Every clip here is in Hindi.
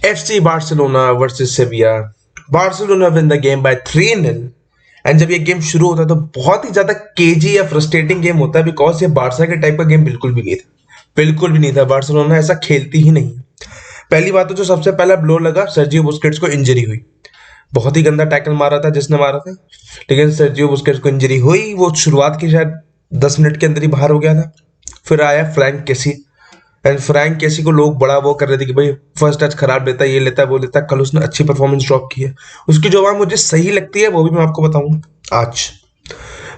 FC Barcelona versus Sevilla. Barcelona win the game by 3-0। And जब ये गेम शुरू होता है तो बहुत ही ज्यादा केजी या फ्रस्ट्रेटिंग गेम होता है, बिकॉज ये बारसा के टाइप का गेम बिल्कुल भी नहीं था, बिल्कुल भी नहीं था। बार्सिलोना ऐसा खेलती ही नहीं है। पहली बात तो जो सबसे पहला ब्लो लगा, सर्जियो बुस्केट्स को इंजरी हुई। बहुत ही गंदा टैकल मारा था जिसने मारा था, लेकिन सर्जियो बुस्केट्स को इंजरी हुई। वो शुरुआत की शायद 10 मिनट के अंदर ही बाहर हो गया था। फिर आया फ्रैंक केसी, एंड फ्रैंक केसी को लोग बड़ा वो कर रहे थे कि भाई फर्स्ट टच खराब लेता है, ये लेता है, वो लेता है। कल उसने अच्छी परफॉर्मेंस ड्रॉप की है। उसकी जो आवाज मुझे सही लगती है वो भी मैं आपको बताऊंगा आज।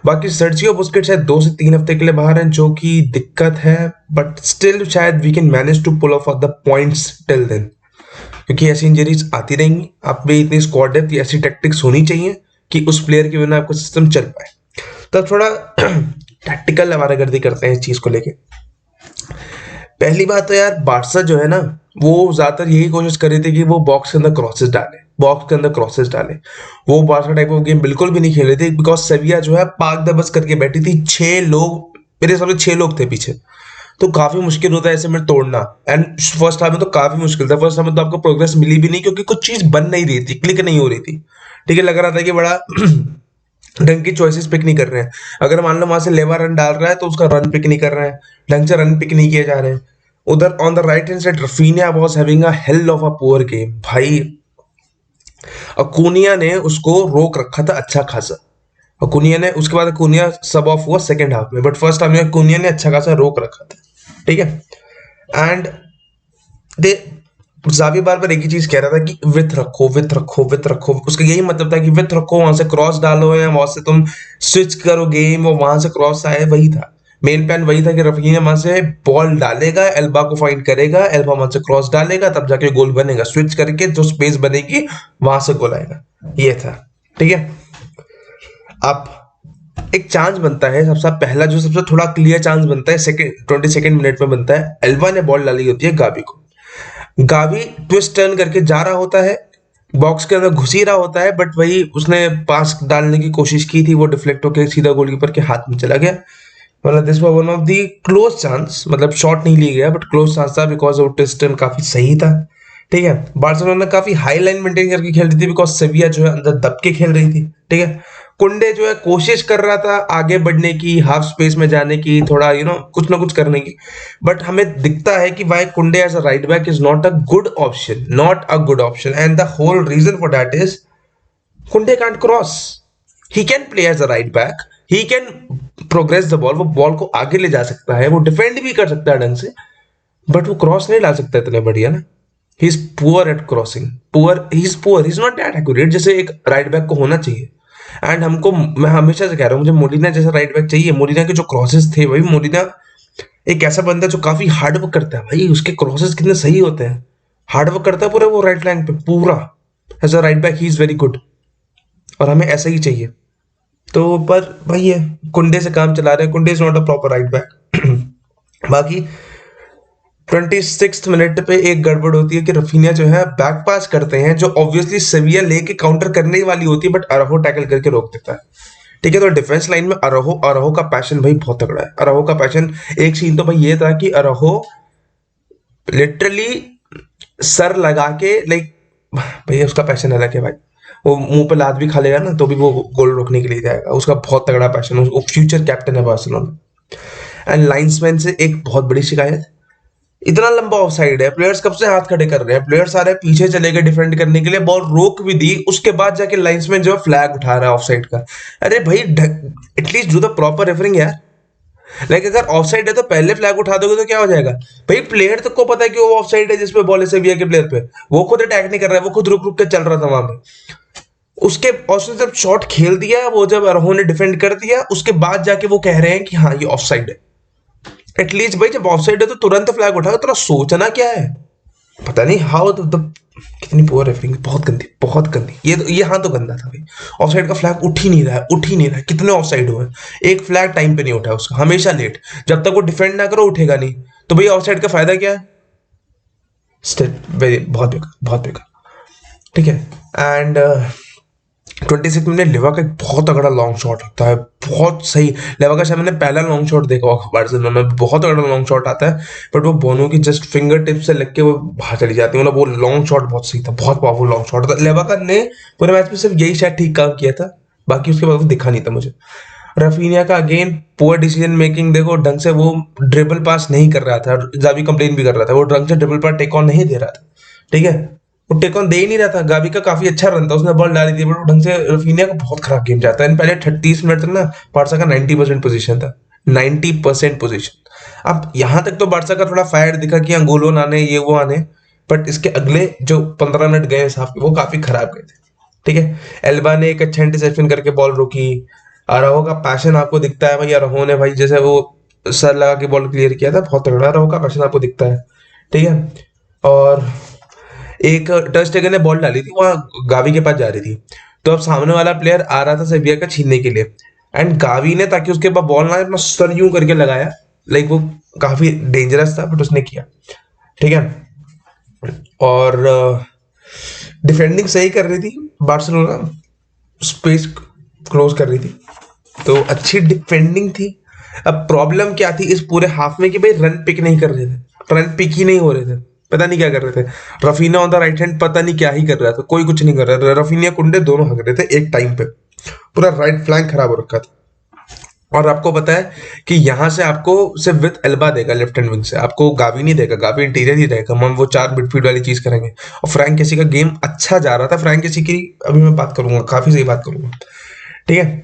बाकी सर्जियो बुस्केट्स शायद 2 से 3 हफ्ते के लिए बाहर हैं, जो कि दिक्कत है, बट स्टिल शायद we can manage to pull off the points till then, क्योंकि ऐसी इंजरीज आती रहेंगी। आप में इतनी स्क्वाड डेप्थ, ऐसी टैक्टिक्स होनी चाहिए कि उस प्लेयर के बिना आपका सिस्टम चल पाए। तब थोड़ा टैक्टिकल आवारागर्दी करते हैं इस चीज को लेके। पहली बात तो यार बारसा जो है ना, वो ज्यादातर यही कोशिश कर रही थी कि वो बॉक्स के अंदर क्रॉसेस डाले, बॉक्स के अंदर क्रॉसेस डाले। वो बारसा टाइप ऑफ गेम बिल्कुल भी नहीं खेल रही थी, बिकॉज सेविया जो है पाक दबस करके बैठी थी। 6 लोग, मेरे हिसाब से 6 लोग थे पीछे। तो काफी मुश्किल होता है ऐसे में तोड़ना। एंड फर्स्ट हाफ में तो काफी मुश्किल था। फर्स्ट हाफ में तो आपको प्रोग्रेस मिली भी नहीं, क्योंकि कुछ चीज बन नहीं रही थी, क्लिक नहीं हो रही थी। ठीक है, लग रहा था कि बड़ा ढंग की चॉइसेस पिक नहीं कर रहे हैं। अगर मान लो वहां से लेवा रन डाल रहा है तो उसका रन पिक नहीं कर रहे हैं, ढंग से रन पिक नहीं किए जा रहे हैं। उधर on the right hand side Raphinha was having a hell of a poor game भाई। अकुनिया ने उसको रोक रखा था अच्छा खासा। अकुनिया ने, उसके बाद अकुनिया सब ऑफ हुआ सेकंड हाफ में, बट फर्स्ट हाफ में अकुनिया ने अच्छा खासा रोक रखा था। ठीक है। एंड दे जावी बार बार एक ही चीज कह रहा था कि विथ रखो, विथ रखो, विथ रखो। उसका यही मतलब था कि विथ रखो, वहां से क्रॉस डालो या वहां से तुम स्विच करो गेम और वहां से क्रॉस आए, वही था मेन प्लान। वही था कि रफीनिया वहां से बॉल डालेगा, एल्बा को फाइंड करेगा, एल्बा वहां से क्रॉस डालेगा, तब जाके गोल बनेगा। स्विच करके जो स्पेस बनेगी वहां से गोल आएगा, ये था। ठीक है। अब एक चांस बनता है, सबसे पहला जो सबसे थोड़ा क्लियर चांस बनता है सेकंड 22 मिनट में बनता है। एल्बा ने बॉल डाली होती है गावी को। गावी ट्विस्ट टर्न करके जा रहा होता है, बॉक्स के अंदर घुस ही रहा होता है, बट वही उसने पास डालने की कोशिश की थी, वो डिफ्लेक्ट होकर सीधा गोलकीपर के हाथ में चला गया। मतलब this was one of the close chance, मतलब शॉट नहीं लिया गया बट क्लोज चांस था, बिकॉज वो ट्विस्ट टर्न काफी सही था। ठीक है। बार्सिलोना काफी हाई लाइन मेंटेन करके खेल रही थी, बिकॉज सेविया जो है अंदर दब के खेल रही थी। ठीक है। कुंडे जो है कोशिश कर रहा था आगे बढ़ने की, हाफ स्पेस में जाने की, थोड़ा कुछ ना कुछ करने की। बट हमें दिखता है कि why Kounde as a right back is not a good option, not a good option. And the whole reason for that is Kounde can't cross. He can play as a right back, he can progress the ball, वो बॉल को आगे ले जा सकता है, वो डिफेंड भी कर सकता है ढंग से, बट वो क्रॉस नहीं ला सकता इतने बढ़िया ना। He is poor at crossing, poor, he is not that accurate जैसे एक राइट बैक को होना चाहिए। एंड हमको, मैं हमेशा से कह रहा हूँ, मुझे मोलिना जैसा राइट बैक चाहिए। मोलिना के जो क्रॉसेस थे भाई, मोलिना एक ऐसा बंदा जो काफी हार्ड वर्क करता है भाई, उसके क्रॉसेस कितने सही होते हैं। हार्ड वर्क करता है पूरा वो राइट लाइन पे पूरा। As a right back he is very good, और हमें ऐसा ही चाहिए। तो पर भाई ये कुंडे से काम चला रहे हैं, कुंडे is not a proper right back. बाकी 26 मिनट पे एक गड़बड़ होती है कि रफीनिया जो है बैक पास करते हैं, जो ऑब्वियसली सेविया लेके काउंटर करने वाली होती है, बट अराहो टैकल करके रोक देता है। ठीक है। तो डिफेंस लाइन में अराहो, अराहो का पैशन भाई बहुत तगड़ा है। अराहो का पैशन, एक सीन तो भाई ये था कि अराहो लिटरली सर लगा के, लाइक भैया उसका पैशन अलग है भाई। वो मुंह पे लात भी खा लेगा ना तो भी वो गोल रोकने के लिए जाएगा। उसका बहुत तगड़ा पैशन है, वो फ्यूचर कैप्टन है बार्सिलोना। एंड लाइन्समैन से एक बहुत बड़ी शिकायत, इतना लंबा ऑफ साइड है, प्लेयर्स कब से हाथ खड़े कर रहे हैं, प्लेयर्स सारे पीछे चले गए डिफेंड करने के लिए, बॉल रोक भी दी, उसके बाद जाके लाइन्समैन जो है फ्लैग उठा रहा है ऑफ साइड का। अरे भाई at least do the proper referring यार। लाइक अगर ऑफ साइड है तो पहले फ्लैग उठा दोगे तो क्या हो जाएगा भाई। प्लेयर तक को पता है कि वो ऑफ साइड है जिसपे बॉल है सेविया के प्लेयर पे, वो खुद अटैक नहीं कर रहा है, वो खुद रुक रुक के चल रहा था वहां पे। उसके उसने जब शॉट खेल दिया, वो जब अरहो ने डिफेंड कर दिया, उसके बाद जाके वो कह रहे हैं कि हाँ ये ऑफ साइड है। एटलीस्ट भाई जब ऑफ साइड है तो तुरंत फ्लैग उठाओ, तेरा सोचना क्या है। पता नहीं हाउ कितनी पुअर रेफरिंग, बहुत गंदी, बहुत गंदी। ये हाँ तो गंदा था भाई। ऑफ साइड का फ्लैग उठ ही नहीं रहा है, उठ ही नहीं रहा है। कितने ऑफ साइड हुए, एक फ्लैग टाइम पे नहीं उठा उसका, हमेशा लेट। जब तक वो डिफेंड ना करो उठेगा नहीं। तो भाई ऑफ साइड का फायदा क्या है। स्टिल वेरी, बहुत बेकार, बहुत बेकार। ठीक है। एंड 26 मिनट में लेवा का एक बहुत तगड़ा लॉन्ग शॉट आता है, बहुत सही। लेवा का शायद मैंने पहला लॉन्ग शॉट देखा होगा बार्सिलोना में, बहुत तगड़ा लॉन्ग शॉट आता है, बट वो बोनो की जस्ट फिंगर टिप से लग के वो बाहर चली जाती है। मतलब वो लॉन्ग शॉट बहुत सही था, बहुत पावरफुल लॉन्ग शॉट था। लेवा का ने पूरे मैच में सिर्फ यही शायद ठीक काम किया था, बाकी उसके बाद वो दिखा नहीं था मुझे। रफीनिया का अगेन पुअर डिसीजन मेकिंग, देखो ढंग से वो ड्रिबल पास नहीं कर रहा था, जावी कंप्लेन भी कर रहा था, वो ढंग से ड्रिबल पास टेक ऑन नहीं दे रहा था, ठीक है, वो टेक ऑन दे ही नहीं रहा था। गावी का काफी अच्छा रन था, उसने बॉल डाली थी, बट वो ढंग से रफीनिया का बहुत खराब गेम जाता है। पहले 30 मिनट तक ना बारसा का 90% पोजीशन था, 90% पोजीशन। अब यहां तक तो बारसा का थोड़ा फायर दिखा कि अंगोलोन आने ये वो आने, बट इसके अगले जो 15 मिनट गए साहब वो काफी खराब गए थे, ठीक है। एल्बा ने एक अच्छा इंटरसेप्शन करके बॉल रोकी। अराहो का पैशन आपको दिखता है भाई, अराहो ने भाई जैसे वो सर लगा के बॉल क्लियर किया था, बहुत तगड़ा अराहो का पैशन आपको दिखता है, ठीक है। और एक टर स्टेगन ने बॉल डाली थी, वहां गावी के पास जा रही थी, तो अब सामने वाला प्लेयर आ रहा था सेविया का छीनने के लिए, एंड गावी ने ताकि उसके पास बॉल ना आए, अपना सर यूं करके लगाया, लाइक वो काफी डेंजरस था, बट उसने किया, ठीक है। और डिफेंडिंग सही कर रही थी बार्सिलोना, स्पेस क्लोज कर रही थी, तो अच्छी डिफेंडिंग थी। अब प्रॉब्लम क्या थी इस पूरे हाफ में कि भाई रन पिक नहीं कर रहे थे, रन पिक ही नहीं हो रहे थे, पता नहीं क्या कर रहे थे। Rafina on the right hand पता नहीं क्या ही कर रहा था, कोई कुछ नहीं कर रहा था। रफीनिया कुंडे दोनों हग रहे थे एक टाइम पे, पूरा राइट फ्लैंक खराब हो रखा था। और आपको पता है कि यहाँ से आपको सिर्फ विद एल्बा देगा लेफ्ट हैंड विंग से, आपको गावी नहीं देगा, गावी इंटीरियर ही रहेगा, हम वो 4 मिडफील्ड वाली चीज करेंगे। और फ्रैंक केसी का गेम अच्छा जा रहा था, फ्रैंक केसी की अभी मैं बात करूंगा, काफी सही बात करूंगा, ठीक है।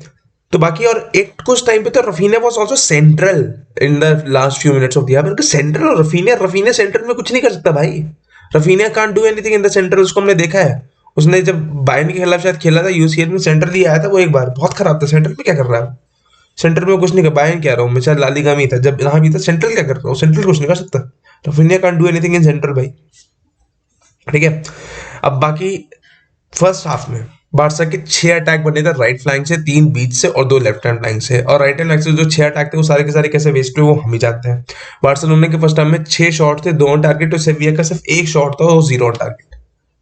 तो बाकी और एक कुछ टाइम पे तो Rafina was also central in the last few minutes of the game. Central और रफीना सेंट्रल में कुछ नहीं कर सकता भाई, Rafina can't do anything in the central, उसको हमने देखा है। उसने जब बायर्न के खिलाफ शायद खेला था यूसीएल में, सेंट्रल ही आया था वो एक बार, बहुत खराब था। सेंट्रल में क्या कर रहा है, सेंट्रल में कुछ नहीं कर, बायर्न कह रहा हूँ मैं, शायद लालिगा में ही था जब, यहाँ भी था। सेंट्रल क्या कर रहा हूँ, सेंट्रल कुछ नहीं कर सकता, Rafina can't do anything in central भाई, ठीक है। अब बाकी फर्स्ट हाफ में बारसा के 6 अटैक बने थे राइट फ्लैंक से, 3 बीच से और 2 लेफ्ट हैंड फ्लैंक से। और राइट हैंड फ्लैंक से जो 6 अटैक थे वो सारे के सारे कैसे वेस्ट हुए वो हम ही जानते हैं। बार्सिलोना के फर्स्ट हाफ में 6 शॉट थे, 2 ऑन टारगेट, तो सेविया का सिर्फ 1 शॉट था, वो 0 ऑन टारगेट,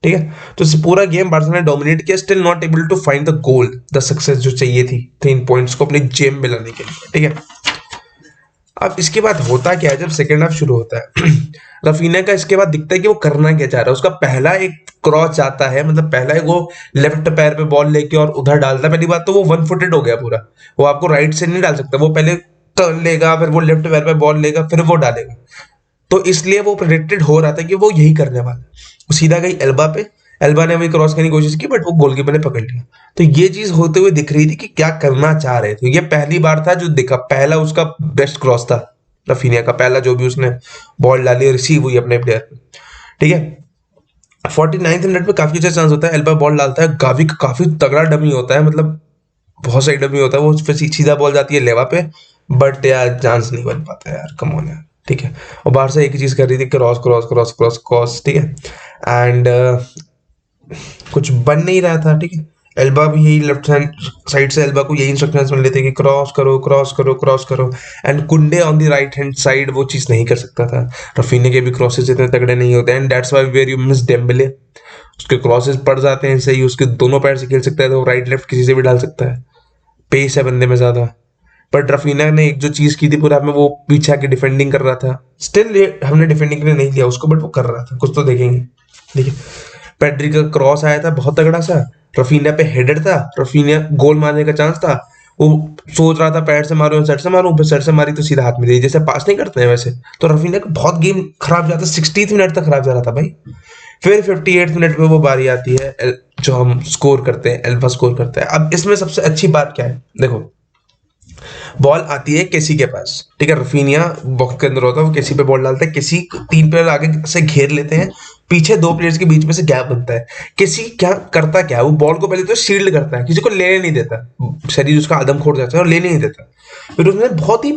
ठीक है। तो इस पूरा गेम बार्सिलोना ने डोमिनेट किया, still not able to find the goal, the success जो चाहिए थी 3 पॉइंट्स को अपनी जेब में लाने के लिए, ठीक है। अब इसके बाद होता क्या है, जब सेकेंड हाफ शुरू होता है रफीना का इसके बाद दिखता है कि वो करना क्या चाह रहा है। उसका पहला एक क्रॉस आता है, मतलब पहला एक वो लेफ्ट पैर पे बॉल लेके और उधर डालता है। पहली बात तो वो वन फुटेड हो गया पूरा, वो आपको राइट से नहीं डाल सकता, वो पहले टर्न लेगा, फिर वो लेफ्ट पैर पे बॉल लेगा, फिर वो डालेगा। तो इसलिए वो प्रेडिक्टेड हो रहा था कि वो यही करने वाला है। वो सीधा गई एल्बा पे, एल्बा ने वही क्रॉस करने की कोशिश की, बट वो गोलकीपर ने पकड़ लिया। तो ये चीज होते हुए दिख रही थी कि क्या करना चाह रहे थे। ये पहली बार था जो दिखा, पहला उसका बेस्ट क्रॉस था रफीनिया का, पहला जो भी उसने बॉल डाली रिसीव हुई अपने प्लेयर पे, ठीक है। 49th मिनट में काफी अच्छा चांस होता है, एल्बा बॉल डालता है, गावी का काफी तगड़ा डमी होता है, मतलब बहुत सही डमी होता है वो, फिर सीधा बॉल जाती है लेवा पे, बट यार चांस नहीं बन पाता यार, कम ऑन यार, ठीक है। और बाहर से एक ही चीज कर रही थी, cross cross cross cross cross, ठीक है। एंड कुछ बन नहीं रहा था, ठीक है। एल्बा भी यही लेफ्ट हैंड साइड से एल्बा को यही इंस्ट्रक्शंस मिल रहे थे कि क्रॉस करो क्रॉस करो क्रॉस करो, एंड कुंडे on the right hand side वो चीज नहीं कर सकता था। रफीने के भी क्रॉसेस इतने तगड़े नहीं होते, and that's why where you miss Dembele, उसके क्रॉसेस पड़ जाते हैं सही, उसके दोनों पैर से खेल सकता है, तो राइट लेफ्ट किसी से भी डाल सकता है, पेस है बंदे में ज्यादा। बट रफीना ने एक जो चीज की थी पूरा में, वो पीछे आके डिफेंडिंग कर रहा था, स्टिल हमने डिफेंडिंग के लिए नहीं लिया उसको, बट वो कर रहा था, कुछ तो देखेंगे, देखिए। पेड्री का क्रॉस आया था बहुत तगड़ा सा, रफीना पे हेडेड था, रफीना गोल मारने का चांस था, वो सोच रहा था पैर से मारूं सेट से मारूं, फिर सेट से मारी तो सीधा हाथ में दी, जैसे पास नहीं करते हैं वैसे। तो रफीना का बहुत गेम खराब जाता, 60th मिनट तक खराब जा रहा था भाई। फिर 58th मिनट में वो बारी आती है जो हम स्कोर करते हैं, एल्बा स्कोर करता है। अब इसमें सबसे अच्छी बात क्या है, देखो बॉल आती है केसी के पास, ठीक है, रफीनिया बॉक्स के अंदर होता है, वो केसी पे बॉल डालता है, केसी 3 प्लेयर आगे से घेर लेते हैं, पीछे 2 प्लेयर्स के बीच में से गैप बनता है। केसी क्या करता, क्या वो बॉल को पहले तो शील्ड करता है, किसी को लेने नहीं देता, शरीर उसका आदम खोड़ जाता है और लेने नहीं देता। फिर उसने बहुत ही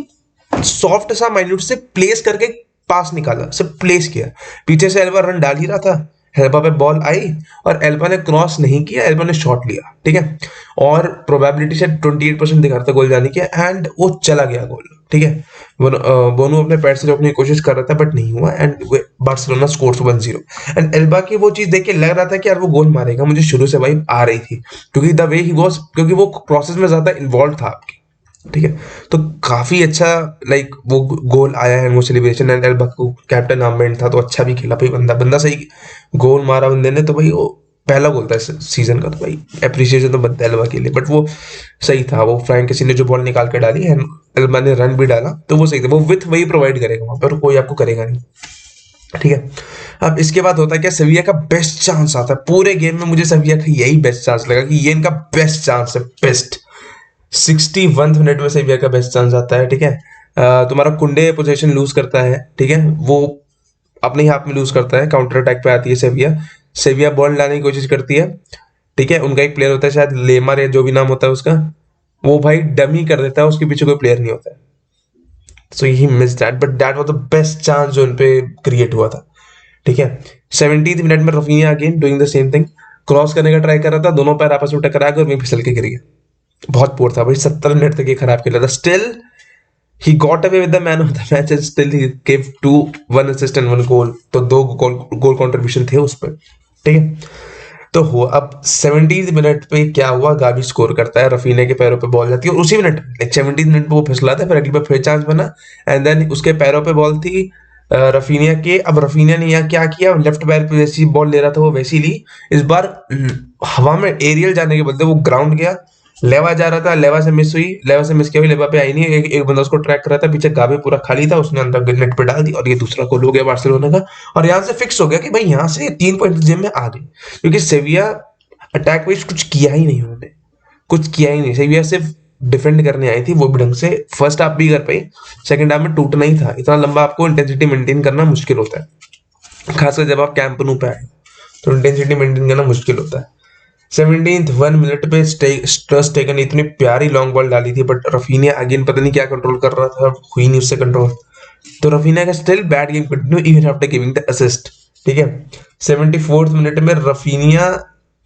सॉफ्ट सा माइन्यूट से प्लेस करके पास निकाला, सिर्फ प्लेस किया, पीछे से एल्बा रन डाल ही रहा था, एल्बा पे बॉल आई और एल्बा ने क्रॉस नहीं किया, एल्बा ने शॉट लिया, ठीक है। और प्रोबेबिलिटी से 28% दिखा रहा था गोल जाने की, एंड वो चला गया गोल, ठीक है। बोनू अपने पैर से रोकने की कोशिश कर रहा था, बट नहीं हुआ, and Barcelona scores 1-0। And Elba की वो चीज देख के लग रहा था कि यार वो गोल मारेगा, मुझे शुरू से भाई आ रही थी, क्योंकि द वे ही वाज, क्योंकि वो प्रोसेस में ज्यादा इन्वॉल्व था आपकी, ठीक है। तो काफी अच्छा लाइक वो गोल आया है, वो सेलिब्रेशन, एंड एल्बा को कैप्टन आर्मेंट था तो अच्छा भी खेला भाई, बंदा बंदा सही गोल मारा बंदे ने, तो भाई वो पहला गोल था इस सीजन का, तो भाई एप्रिसिएशन तो बनता है एल्बा के लिए। बट वो सही था, वो फ्रैंक किसी ने जो बॉल निकाल के डाली एंड एल्बा ने रन भी डाला, तो वो सही था, वो विथ वही प्रोवाइड करेगा वहां पर, कोई आपको करेगा नहीं, ठीक है। अब इसके बाद होता है क्या, सेविया का बेस्ट चांस आता है पूरे गेम में, मुझे सेविया का यही बेस्ट चांस लगा कि ये इनका बेस्ट चांस है, बेस्ट 61 मिनट में सेविया का बेस्ट चांस आता है, ठीक है। तुम्हारा कुंडे पोजीशन लूज करता है, ठीक है, वो अपने ही हाथ में लूज करता है, काउंटर अटैक पे आती है सेविया, सेविया बॉल लाने की कोशिश करती है, ठीक है। उनका एक प्लेयर होता है शायद लेमर या जो भी नाम होता है उसका, वो भाई डमी कर देता है, उसके पीछे कोई प्लेयर नहीं होता है, so he miss that, but that was the best chance जो उनपे क्रिएट हुआ था, ठीक है। 17th मिनट में Raphinha again doing the same thing, cross करने का ट्राई कर रहा था, दोनों पैर आपस में टकरा गए और वहीं फिसल के गिर गया, बहुत पोर था भाई, 70 मिनट तक ये खराब खेला था, still he got away with the man of the match and still he gave 1 assist and 1 goal, तो 2 गोल कंट्रीब्यूशन थे उस पर, ठीक है। तो हुआ अब 70 मिनट पे क्या हुआ, गावी स्कोर करता है, रफीने के पैरों पे बॉल जाती है और उसी मिनट लाइक 70 मिनट पे वो फिसला था, फिर अगली बार फिर चांस बना एंड देन उसके पैरों पे बॉल थी रफीनिया के। अब रफीनिया ने यहाँ क्या किया, लेफ्ट पैर पे जैसी बॉल ले रहा था वो वैसी ली, इस बार हवा में एरियल जाने के बदले वो ग्राउंड गया, लेवा जा रहा था, लेवा से मिस हुई, लेवा से मिस किया हुई, लेवा पे आई नहीं, एक बंदा उसको ट्रैक कर रहा था, पीछे गावी पूरा खाली था, उसने अंदर नेट पे डाल दी और ये दूसरा गोल हो गया बार्सिलोना का, और यहाँ से फिक्स हो गया कि भाई यहाँ से 3 पॉइंट जेब में आ गए, क्योंकि सेविया अटैक वाइज कुछ किया ही नहीं, उन्होंने कुछ किया ही नहीं, सेविया सिर्फ डिफेंड करने आई थी, वो भी ढंग से फर्स्ट हाफ भी कर पाई, सेकंड हाफ में टूटना ही था, इतना लंबा आपको इंटेंसिटी मेंटेन करना मुश्किल होता है, खासकर जब आप कैंप नू पे आए तो इंटेंसिटी मेंटेन करना मुश्किल होता है। 17th 1 मिनट पे स्ट्रेस टेकन इतनी प्यारी लॉन्ग बॉल डाली थी, बट रफीनिया अगेन पता नहीं क्या कंट्रोल कर रहा था, हुई नहीं उससे कंट्रोल, तो रफीनिया का still bad game continue even after giving the assist, ठीक है। 74th मिनट में रफीनिया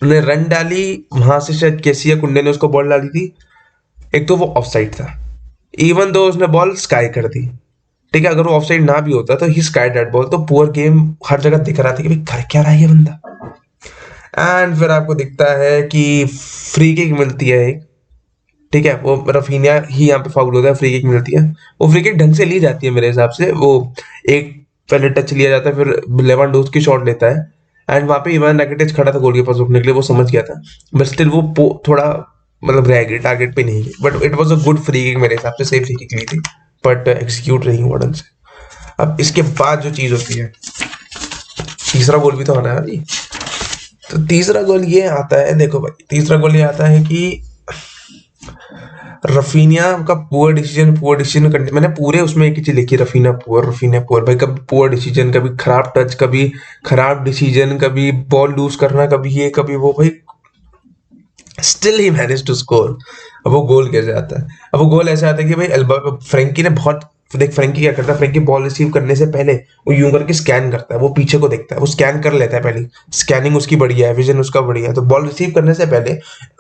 ने रन डाली, वहां से शायद केसिया कुंडे ने उसको बॉल डाली थी, एक तो वो ऑफसाइड था, इवन दो उसने बॉल स्काई कर दी, ठीक है, अगर वो ऑफसाइड ना भी होता तो ही स्काई डेड बॉल, तो पुअर गेम हर जगह दिख रहा था कि भाई कर क्या रहा है ये बंदा। एंड फिर आपको दिखता है कि फ्री किक मिलती है एक, ठीक है, वो रफीनिया ही यहाँ पे फाउल होता है, फ्री किक मिलती है, वो फ्री किक ढंग से ली जाती है मेरे हिसाब से, वो एक पहले टच लिया जाता है, फिर लेवांडोव्स्की शॉट लेता है, एंड वहां पे इवान रैकिटिच खड़ा था गोल के पास रुकने के लिए, वो समझ गया था, बट स्टिल वो थोड़ा मतलब रह गई, टारगेट पे नहीं गई, but it was a good free kick मेरे हिसाब से, सही फ्री किक ली थी, बट एग्जीक्यूट नहीं हुआ ढंग से। अब इसके बाद जो चीज होती है, तीसरा गोल भी तो आना है अभी, तो तीसरा गोल ये आता है, देखो भाई तीसरा गोल ये आता है कि रफीनिया का पुअर डिसीजन, मैंने पूरे उसमें एक ही चीज लिखी, रफीनिया पुअर भाई, कभी पुअर डिसीजन, कभी खराब टच, कभी खराब डिसीजन, कभी बॉल लूज करना, कभी ये कभी वो, भाई still he manage to score. अब वो गोल कैसे आता है, अब वो गोल ऐसे आता है कि भाई एल्बा फ्रैंकी ने बहुत, देख फ्रैंकी क्या करता है, फ्रैंकी बॉल रिसीव करने से पहले वो यूं करके स्कैन करता है, वो पीछे को देखता है, वो स्कैन कर लेता है पहले, स्कैनिंग उसकी बढ़िया है, विजन उसका बढ़िया है, तो बॉल रिसीव करने से पहले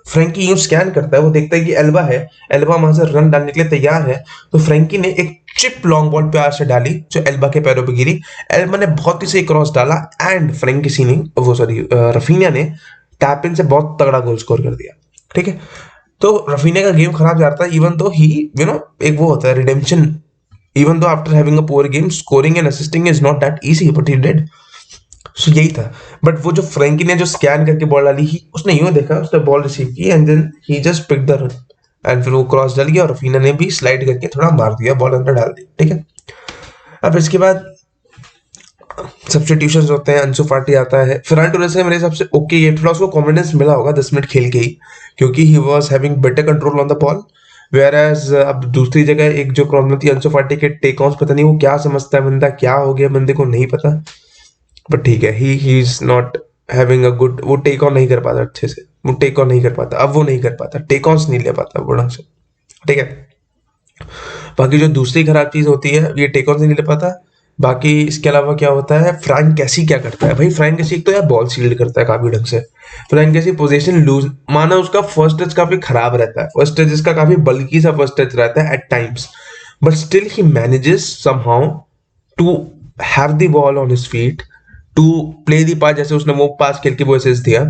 फ्रैंकी यूं स्कैन करता है, वो देखता है कि एल्बा है, एल्बा वहां से रन डालने के लिए तैयार है, तो फ्रैंकी ने एक चिप लॉन्ग बॉल प्यार से डाली जो एल्बा के पैरों पे गिरी, एल्बा ने बहुत ही सही क्रॉस डाला एंड फ्रैंकी ने वो सॉरी रफीनिया ने टैप इन से बहुत तगड़ा गोल स्कोर कर दिया, ठीक है। तो रफीनिया का गेम खराब जा रहा था, इवन तो ही एक वो होता है redemption, even though after having a poor game scoring and assisting is not that easy but he did, so यही था। बट वो जो फ्रैंकी ने जो स्कैन करके बॉल डाली ही, उसने यूं देखा, उसने बॉल रिसीव की and then he just pick the run एंड फिर वो क्रॉस डाल गया और रफीना ने भी स्लाइड करके थोड़ा मार दिया, बॉल अंदर डाल दी, ठीक है। अब इसके बाद सब्स्टिट्यूशंस होते हैं, अंसु फाटी आता है, फरहान टोरेस से मेरे हिसाब से ओके, ये थोड़ा उसको कॉन्फिडेंस मिला होगा 10 मिनट खेल के ही, क्योंकि he was having better control on the ball, whereas अब दूसरी जगह एक जो प्रॉब्लम थी अंसु फाटी के टेक ऑन, पता नहीं वो क्या समझता है बंदा, क्या हो गया बंदे को नहीं पता, बट ठीक है, ही is not having a good, वो टेक ऑन नहीं कर पाता अच्छे से, वो टेक ऑन नहीं कर पाता, अब वो नहीं कर पाता, टेक ऑन नहीं ले पाता वो ढंग से, ठीक है। बाकी जो दूसरी खराब चीज होती है, ये टेक ऑन नहीं ले पाता। बाकी इसके अलावा क्या होता है, फ्रैंक कैसी क्या करता है भाई, फ्रैंक कैसी एक तो यार बॉल शील्ड करता है काफी ढंग से, फ्रैंक कैसी पोजीशन लूज, माना उसका फर्स्ट टच काफी खराब रहता है, फर्स्ट टच इसका काफी बल्कि सा फर्स्ट टच रहता है at times, but still he manages somehow to have the ball on his feet to play the pass, जैसे उसने वो पास खेल के वो असिस्ट दिया,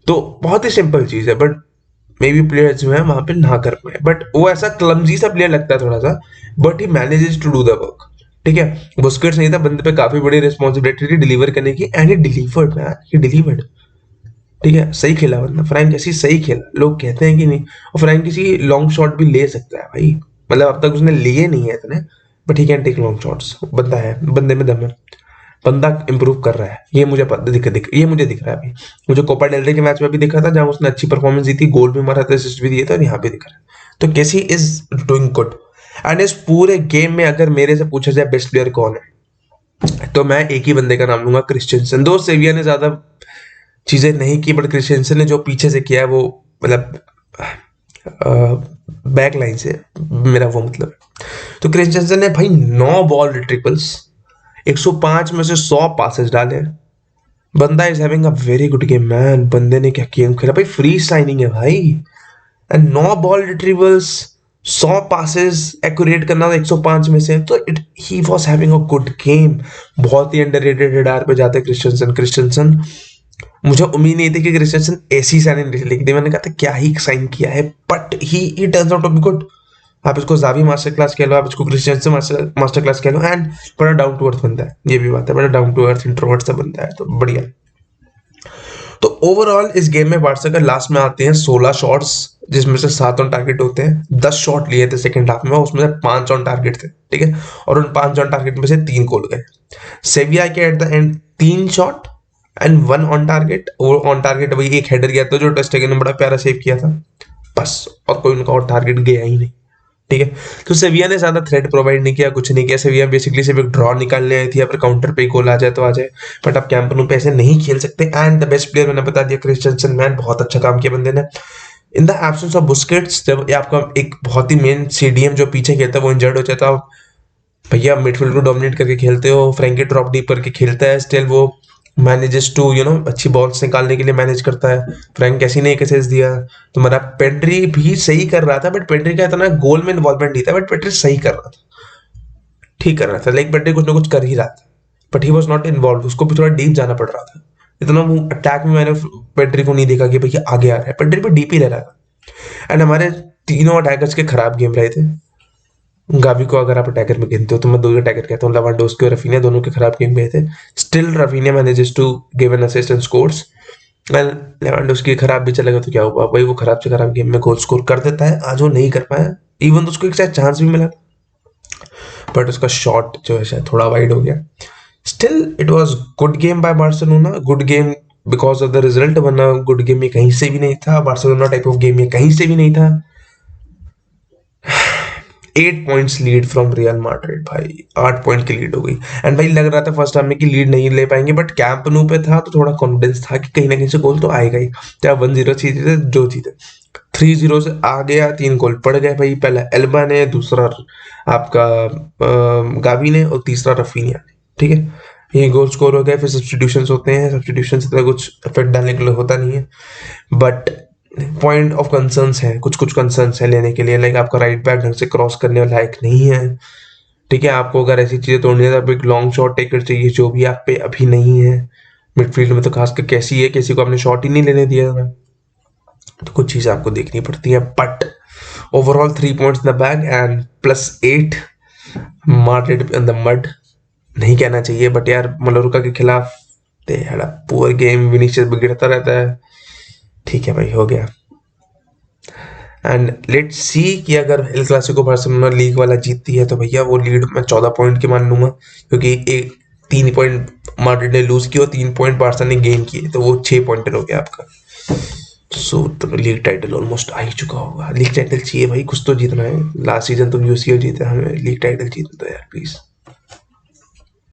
तो बहुत ही सिंपल चीज है, बट मे बी प्लेयर्स जो है वहां पे ना कर पाए, बट वो ऐसा क्लमजी सा प्लेयर लगता है थोड़ा सा, but he manages to do the work. ठीक है, बुस्केट्स नहीं था, बंदे पे काफी बड़ी रिस्पॉन्सिबिलिटी थी डिलीवर करने की, and he delivered man, he delivered. ठीक है, सही खेला बंदा, फ्रैंक ऐसी सही खेला, लोग कहते हैं कि नहीं, और फ्रैंक किसी लॉन्ग शॉट भी ले सकता है भाई, मतलब अब तक उसने लिए नहीं है इतने, but he can take long shots, बंदा है, बंदे में दम है, बंदा इंप्रूव कर रहा है, ये मुझे ये मुझे दिख रहा है अभी, मुझे कोपा डेल रे के मैच में भी दिखा था, जहां उसने अच्छी परफॉर्मेंस दी थी, गोल भी मारा था, असिस्ट भी दिए थे, और यहाँ भी दिख रहा है, तो कैसी इज डूइंग गुड। एंड इस पूरे गेम में अगर मेरे से पूछा जाए बेस्ट प्लेयर कौन है, तो मैं एक ही बंदे का नाम लूंगा, क्रिश्चियनसन। दो सेविया ने ज्यादा चीजें नहीं की, बट क्रिश्चियनसन ने जो पीछे से किया है वो, मतलब बैक लाइन से, मेरा वो मतलब, तो क्रिश्चियनसन ने भाई 9 बॉल रिट्रिपल्स, 105 में से 100 पासेस डाले, बंदा is having a very good game man, बंदे ने क्या गेम खेला भाई, फ्री साइनिंग है भाई, एंड 9 बॉल रिट्रीवल्स, 100 पासेस एक्यूरेट करना था 105 में से, तो it he was having a good game. बहुत ही अंडररेटेड रडार पे जाते क्रिश्चियनसन, मुझे उम्मीद नहीं थी कि क्रिश्चियनसन ऐसी साइनिंग लिख दी, मैंने कहा था क्या ही साइन किया है, but he turns out to be good. आप इसको जावी मास्टर क्लास कह लो, आप इसको क्रिश्चियनसन मास्टर क्लास कह लो, एंड बड़ा डाउन टू अर्थ बंदा है, ये भी बात है, बड़ा डाउन टू अर्थ इंट्रोवर्ट सा बंदा है, तो बढ़िया। तो ओवरऑल इस गेम में बार्सा का लास्ट में आते हैं 16 शॉट्स, जिसमें से 7 ऑन टारगेट होते हैं, 10 शॉट लिए थे सेकंड हाफ में, उसमें से 5 ऑन टारगेट थे। ठीक है, और उन 5 ऑन टारगेट में से 3 गोल गए। सेविया के at the end 3 shot and 1 on target, वो ऑन टारगेट वही एक हेडर गया था जो टेस्टेगन ने बड़ा प्यारा सेव किया था, बस, और कोई उनका और टारगेट गया ही नहीं। ठीक है, तो सेविया ने ज्यादा थ्रेट प्रोवाइड नहीं किया, कुछ नहीं किया, सेविया बेसिकली सिर्फ एक ड्रॉ निकालने आई थी, या फिर काउंटर पे गोल आ जाए तो आ जाए, बट आप कैंप नो पे ऐसे नहीं खेल सकते। एंड द बेस्ट प्लेयर मैंने बता दिया, क्रिश्चियनसन मैन, बहुत अच्छा काम किया बंदे ने। In the absence of Busquets, जब आपका एक बहुत ही मेन सीडीएम जो पीछे खेलता है वो इंजर्ड हो जाता है, भैया मिडफील्ड को डोमिनेट करके खेलते हो, फ्रैंकी ड्रॉप डीप करके खेलता है, स्टिल वो मैनेजेस टू अच्छी बॉल्स निकालने के लिए मैनेज करता है। फ्रैंक कैसी ने एक असिस्ट दिया, तुम्हारा पेड्री भी सही कर रहा था, बट पेड्री का इतना गोल में इन्वॉल्वमेंट नहीं था, बट पेड्री सही कर रहा था, ठीक कर रहा था, लाइक पेड्री कुछ ना कुछ कर ही रहा था, but he was not involve, उसको भी थोड़ा डीप जाना पड़ रहा था। इतना अटैक में मैंने पेड्री को नहीं देखा कि भैया आगे आ रहा है, पेड्री पे डीप ही रह रहा था। एंड हमारे तीनों अटैकर्स के खराब गेम रहे थे। गावी को अगर आप अटैकर में गिनते हो तो मैं दो अटैकर कहता हूँ, लेवांडोव्स्की और रफीनिया, दोनों के खराब गेम गए थे। Still Raphinha manages to give an assist and scores, and Lewandowski खराब भी चलेगा तो क्या हुआ भाई, वो खराब से खराब गेम में गोल स्कोर कर देता है, आज वो नहीं कर पाया, इवन तो उसको एक शायद चांस भी मिला, बट उसका शॉट जो है शायद थोड़ा वाइड हो गया। Still it was good game by Barcelona, good game because of the result, वरना गुड गेम ये कहीं से भी नहीं था, बार्सिलोना टाइप ऑफ गेम ये कहीं से भी नहीं था। 8 points lead from real Madrid भाई, 8 पॉइंट की लीड हो गई। एंड भाई लग रहा था फर्स्ट हाफ में कि लीड नहीं ले पाएंगे, बट कैंप नो पे था तो थोड़ा कॉन्फिडेंस था कि कहीं ना कहीं से गोल तो आएगा ही, चाहे 1-0 जीते जो जीते। 3-0 से आ गया, 3 गोल पड़ गए भाई, पहला एल्बा ने, दूसरा आपका गावी ने, और तीसरा रफीनिया ने। ठीक है, ये गोल स्कोर हो गए, फिर सब्सटीट्यूशन होते हैं, सब्सटीट्यूशन से कुछ इफेक्ट डालने के लिए होता नहीं है, बट पॉइंट ऑफ कंसर्न्स है, कुछ कुछ कंसर्न्स है लेने के लिए, लाइक आपका राइट बैक ढंग से क्रॉस करने लायक नहीं है। ठीक है, आपको अगर ऐसी चीजें तोड़नी है तो एक लॉन्ग शॉट टेकर चाहिए, जो भी आप पे अभी नहीं है। मिडफील्ड में तो खासकर कैसी है, किसी को आपने शॉट ही नहीं लेने दिया था, तो कुछ चीजें आपको देखनी पड़ती है, but overall 3 points in the bag and +8 मार्टेड in the mud, नहीं कहना चाहिए, बट यार मलोरका के खिलाफ they had a poor game, Vinicius बिगड़ता रहता है। ठीक है भाई, हो गया। एंड लेट्स सी कि अगर एल क्लासिको बार्सिलोना लीग वाला जीतती है तो भैया वो लीड मैं 14 पॉइंट की मान लूंगा, क्योंकि एक 3 पॉइंट माड्रिड ने लूज किया और 3 पॉइंट बार्सा ने गेन किए, तो वो 6 पॉइंट हो गया आपका। सो तो लीग टाइटल ऑलमोस्ट आ ही चुका होगा। लीग टाइटल चाहिए भाई, कुछ तो जीतना है, लास्ट सीजन तो यूसीएल जीता, हमें लीग टाइटल जीतना तो यार प्लीज।